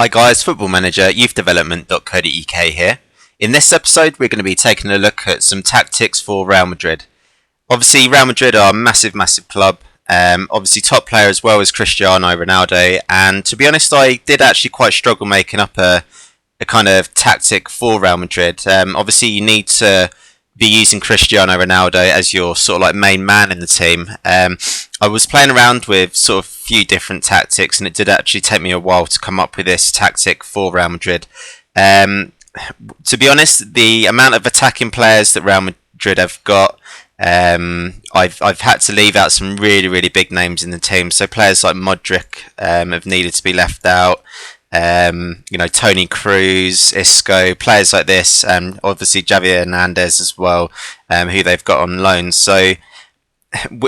Hi guys, Football-ManagerYouthDevelopment.co.uk here. In this episode we're going to be taking a look at some tactics for Real Madrid. Obviously Real Madrid are a massive club, obviously top player as well as Cristiano Ronaldo, and to be honest I did actually quite struggle making up a kind of tactic for Real Madrid. Obviously you need to be using Cristiano Ronaldo as your sort of like main man in the team. I was playing around with sort of a few different tactics, and it did actually take me a while to come up with this tactic for Real Madrid. To be honest, the amount of attacking players that Real Madrid have got, I've had to leave out some really big names in the team. So players like Modric have needed to be left out. Tony Cruz, Isco, players like this, and obviously Javier Hernandez as well, who they've got on loan. So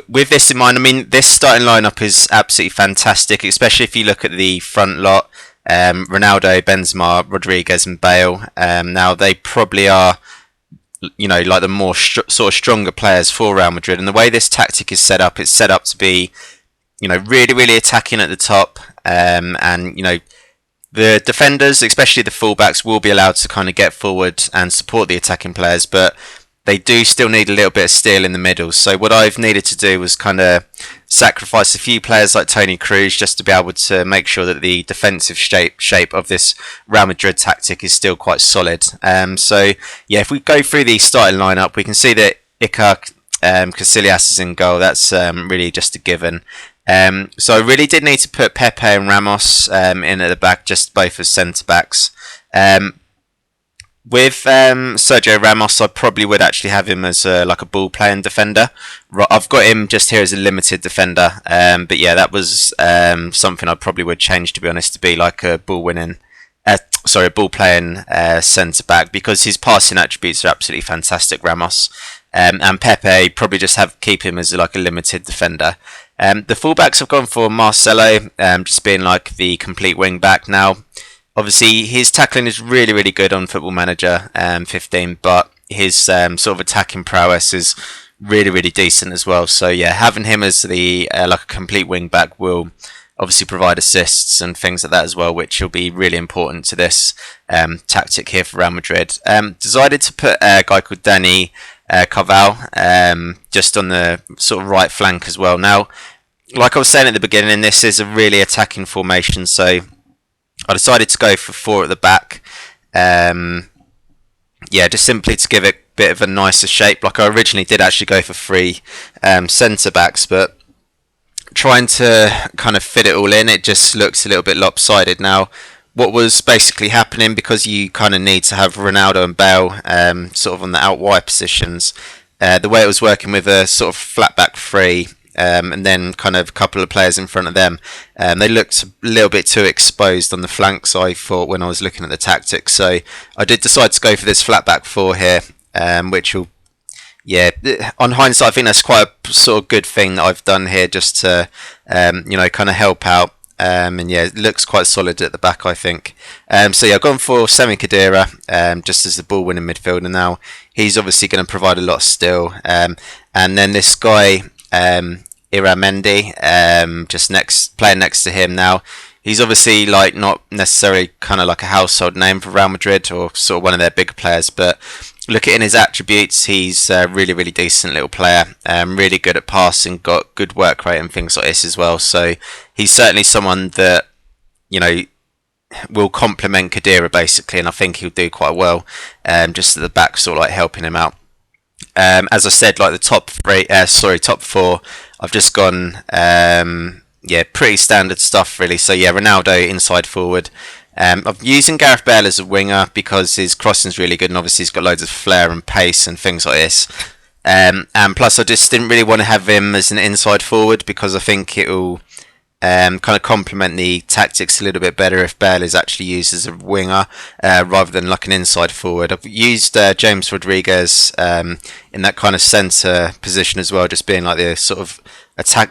with this in mind, I mean, this starting lineup is absolutely fantastic, especially if you look at the front lot. Ronaldo, Benzema, Rodriguez and Bale. Now they probably are, like the more sort of stronger players for Real Madrid. And the way this tactic is set up, it's set up to be, really attacking at the top. The defenders, especially the fullbacks, will be allowed to kind of get forward and support the attacking players, but they do still need a little bit of steel in the middle. So what I've needed to do was kind of sacrifice a few players like Tony Cruz just to be able to make sure that the defensive shape of this Real Madrid tactic is still quite solid. If we go through the starting lineup, we can see that Iker Casillas is in goal. That's really just a given. So I really did need to put Pepe and Ramos in at the back, just both as centre backs. With Sergio Ramos, I probably would actually have him as a ball playing defender. I've got him just here as a limited defender, but yeah, that was something I probably would change, to be honest, to be like a ball playing centre back, because his passing attributes are absolutely fantastic, Ramos. And Pepe probably just keep him as like a limited defender. The fullbacks have gone for Marcelo, just being like the complete wing back. Now, obviously, his tackling is really good on Football Manager 15, but his sort of attacking prowess is really decent as well. So yeah, having him as the like a complete wing back will obviously provide assists and things like that as well, which will be really important to this tactic here for Real Madrid. Decided to put a guy called Danny Carval just on the sort of right flank as well. Now, like I was saying at the beginning, this is a really attacking formation, so I decided to go for 4 at the back. Just simply to give it a bit of a nicer shape. Like I originally did actually go for 3 centre backs, but trying to kind of fit it all in, it just looks a little bit lopsided. Now, what was basically happening, because you kind of need to have Ronaldo and Bale sort of on the out wide positions, the way it was working with a sort of flat back 3, and then kind of a couple of players in front of them, they looked a little bit too exposed on the flanks, I thought, when I was looking at the tactics. So I did decide to go for this flat back 4 here, which will, on hindsight, I think that's quite a sort of good thing that I've done here, just to kind of help out. It looks quite solid at the back, I think. I've gone for Sami Khedira just as the ball winning midfielder. Now he's obviously going to provide a lot of steel, and then this guy Iramendi, just playing next to him. Now he's obviously like not necessarily kind of like a household name for Real Madrid, or sort of one of their bigger players, but looking at his attributes, he's a really decent little player, really good at passing, got good work rate and things like this as well. So he's certainly someone that will complement Khedira basically, and I think he'll do quite well, just at the back, sort of like helping him out. As I said, like the top 4, I've just gone pretty standard stuff really. So yeah, Ronaldo inside forward. I'm using Gareth Bale as a winger because his crossing's really good, and obviously he's got loads of flair and pace and things like this. And plus, I just didn't really want to have him as an inside forward, because I think it will kind of complement the tactics a little bit better if Bale is actually used as a winger rather than like an inside forward. I've used James Rodriguez in that kind of centre position as well, just being like the sort of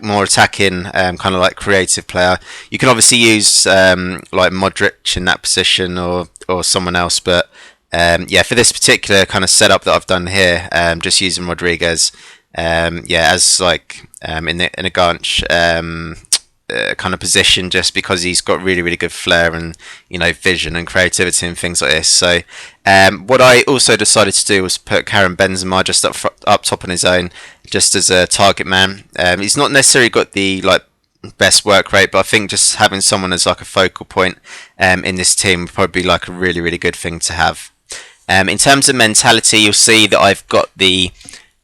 more attacking, kind of like creative player. You can obviously use like Modric in that position, or someone else, but for this particular kind of setup that I've done here, just using Rodriguez, as like in a Ganch kind of position, just because he's got really, really good flair and vision and creativity and things like this. So what I also decided to do was put Karim Benzema just up top on his own, just as a target man. He's not necessarily got the best work rate, but I think just having someone as like a focal point in this team would probably be like a really, really good thing to have. In terms of mentality, you'll see that I've got the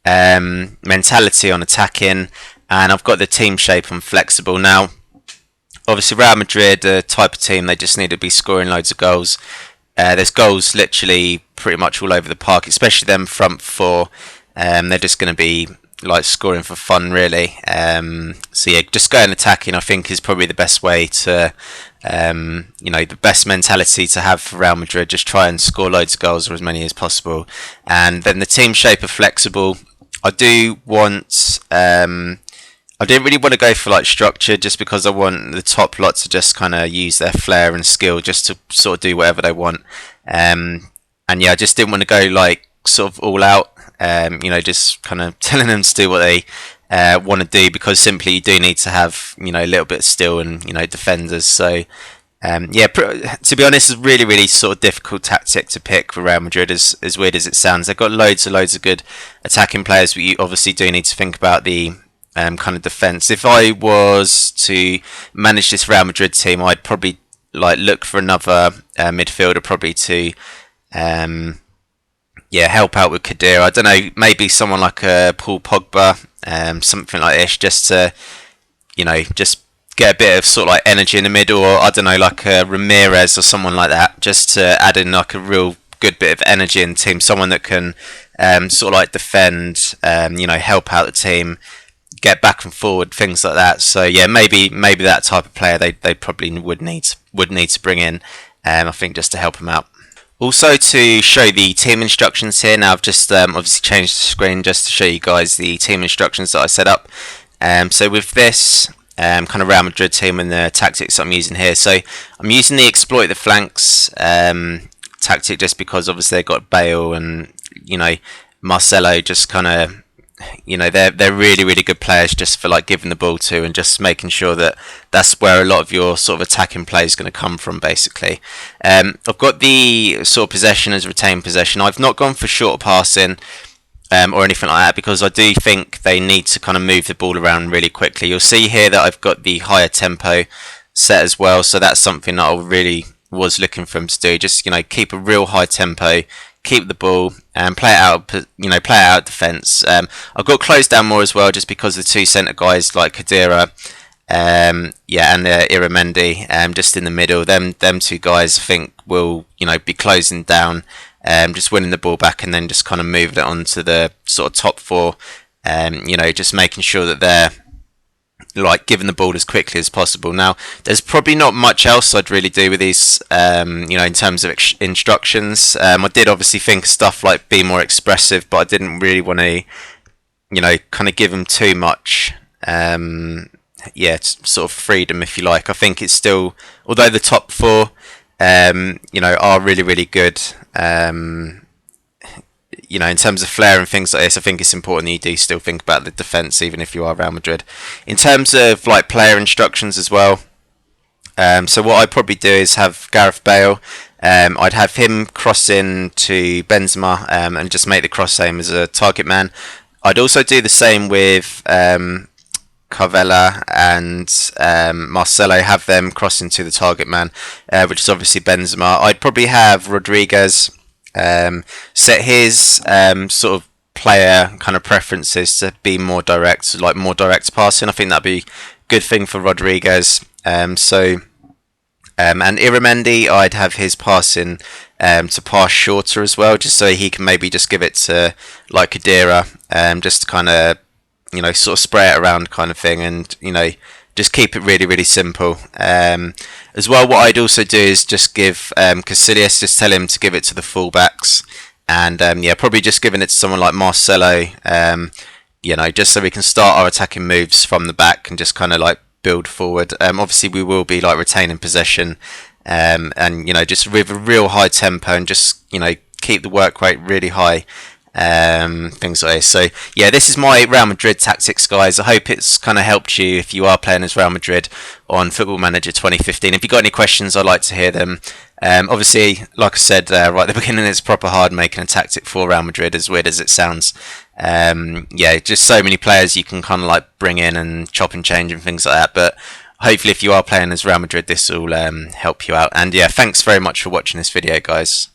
mentality on attacking, and I've got the team shape on flexible. Now, obviously Real Madrid, the type of team, they just need to be scoring loads of goals. There's goals literally pretty much all over the park, especially them front four. They're just going to be like scoring for fun, really. So yeah, just going attacking, I think, is probably the best way to, the best mentality to have for Real Madrid. Just try and score loads of goals, or as many as possible. And then the team shape of flexible. I do want. I didn't really want to go for like structure, just because I want the top lot to just kind of use their flair and skill just to sort of do whatever they want. And yeah, I just didn't want to go like sort of all out. Just kind of telling them to do what they want to do, because simply you do need to have a little bit of skill and defenders. So to be honest, it's a really, really sort of difficult tactic to pick for Real Madrid, as weird as it sounds. They've got loads of good attacking players, but you obviously do need to think about the kind of defence. If I was to manage this Real Madrid team, I'd probably look for another midfielder, probably to help out with Khedira. I don't know, maybe someone like Paul Pogba, something like this, just to just get a bit of sort of like energy in the middle, or I don't know, like Ramirez or someone like that, just to add in like a real good bit of energy in the team, someone that can sort of like defend, help out the team, get back and forward, things like that. So yeah, maybe that type of player they probably would need to bring in, I think, just to help them out. Also, to show the team instructions here, now I've just obviously changed the screen just to show you guys the team instructions that I set up. So with this kind of Real Madrid team and the tactics I'm using here, so I'm using the exploit the flanks tactic, just because obviously they've got Bale and Marcelo, just kind of they're really, really good players just for like giving the ball to, and just making sure that that's where a lot of your sort of attacking play is going to come from, basically. I've got the sort of possession as retained possession. I've not gone for short passing or anything like that, because I do think they need to kind of move the ball around really quickly. You'll see here that I've got the higher tempo set as well, so that's something that I really was looking for them to do. Just keep a real high tempo, keep the ball and play it out. Play it out defence. I've got closed down more as well, just because the two centre guys like Khedira, and Iramendi, just in the middle. Them two guys, I think, will be closing down, just winning the ball back, and then just kind of moving it on to the sort of top four. Just making sure that they're giving the ball as quickly as possible. Now, there's probably not much else I'd really do with these, in terms of instructions. I did obviously think of stuff like be more expressive, but I didn't really want to, kind of give them too much, sort of freedom, if you like. I think it's still, although the top four, are really, really good, in terms of flair and things like this, I think it's important that you do still think about the defence, even if you are Real Madrid. In terms of player instructions as well, so what I'd probably do is have Gareth Bale. I'd have him cross in to Benzema, and just make the cross aim as a target man. I'd also do the same with Carvela and Marcelo, have them cross into the target man, which is obviously Benzema. I'd probably have Rodriguez set his sort of player kind of preferences to be more direct, more direct passing. I think that'd be a good thing for Rodriguez. And Iramendi, I'd have his passing to pass shorter as well, just so he can maybe just give it to Khedira, just to kind of sort of spray it around kind of thing, and just keep it really, really simple. As well, what I'd also do is just give Casillas, just tell him to give it to the fullbacks, and probably just giving it to someone like Marcelo, just so we can start our attacking moves from the back and just kind of build forward. Obviously, we will be retaining possession, and just with a real high tempo, and just keep the work rate really high. things like this. So yeah, this is my Real Madrid tactics, guys. I hope it's kind of helped you if you are playing as Real Madrid on Football Manager 2015. If you've got any questions, I'd like to hear them. Obviously, like I said right at the beginning, it's proper hard making a tactic for Real Madrid, as weird as it sounds. Yeah, just so many players you can kind of like bring in and chop and change and things like that. But hopefully if you are playing as Real Madrid, this will help you out. And yeah, thanks very much for watching this video, guys.